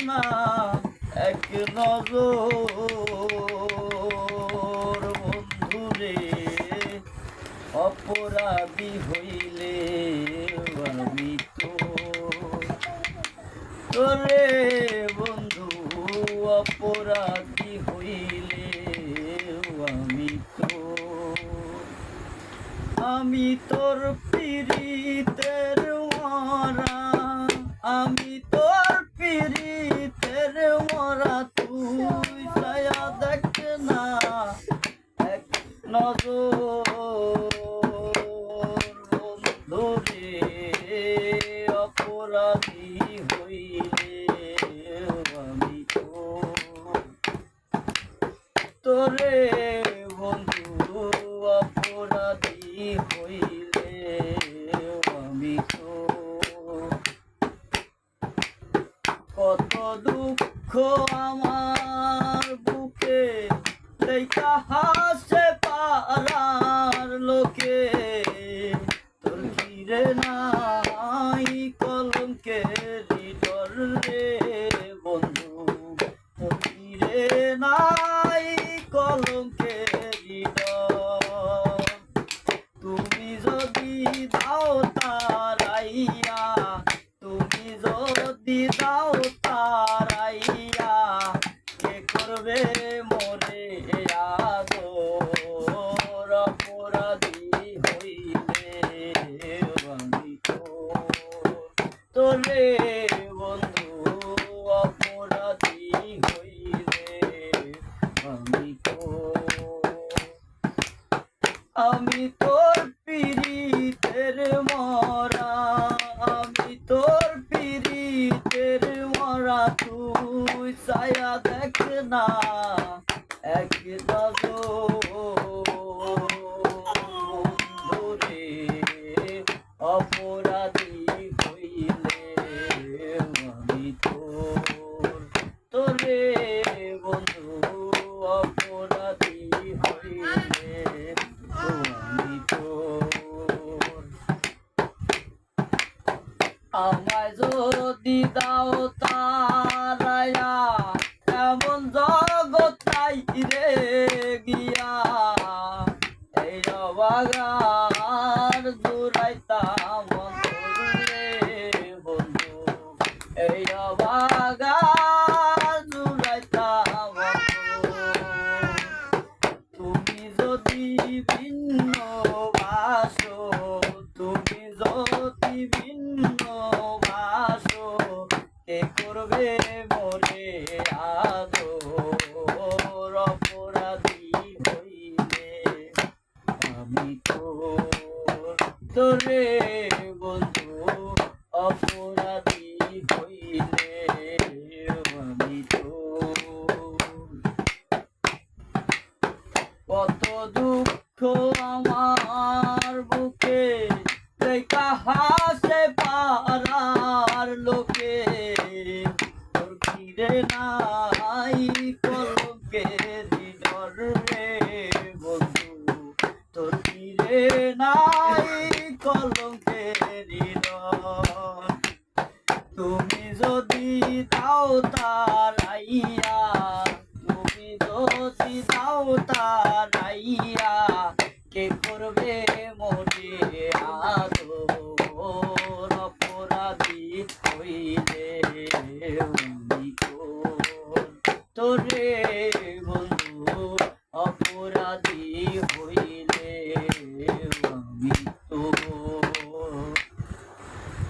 না এক নজর বন্ধুরে, অপরাধী হইলে আমি তোরে বন্ধু, অপরাধী হইলে আমি তোর পীড়িতের মরা, আমি তোর পীড়িতের মরা, তুই ছায়া দেখ না এক নজর বন্ধুরে, অপরাধী হইলে আমি তোরে বন্ধু, অপরাধী হইলে আমি কত দুঃখ আমার বুকে, দেখা হাসে পাড়ার লোকে, তোর ঘিরে নাই কলঙ্কের ডর রে বন্ধু, তোর ঘিরে নাই কলঙ্কের ডর। তুমি যদি দাও তারাইয়া, তুমি যদি দাও তারাইয়া, কে করবে মোরে আদর, অপরাধী হইলে আমি তোরে বন্ধু, অপরাধী হইলে আমি তোর পীড়িতের মরা, আমি তোর পীড়িতের মরা, তুই ছায়া দেখ না এক নজরে, অপরাধী হইলে আমি তোরে বন্ধু, অপরাধী হইলে আমি আমায় যদি দাও তারায়া, এমন জগৎ রে গিয়া, এই বাগান জুড়াইতাম রে বন্ধু, এই বাগান জুড়াইতাম। তুমি যদি ভিন্ন বাসো, তুমি যদি ভিন্ন বাসো, কে করবে মোরে আদর, অপরাধী হইলে আমি তোরে বন্ধু, অপরাধী হইলে আমি কত দুঃখ আমার বুকে, দেখা হাসে পাড়ার লোকে, তোর ঘিরে নাই কলঙ্কের ডর রে বন্ধু, তোর ঘিরে নাই কলঙ্কের ডর। তুমি যদি দাও তারাইয়া, তুমি যদি দাও তারাইয়া, কে করবে মোরে আদর, অপরাধী হইলে আমি তোরে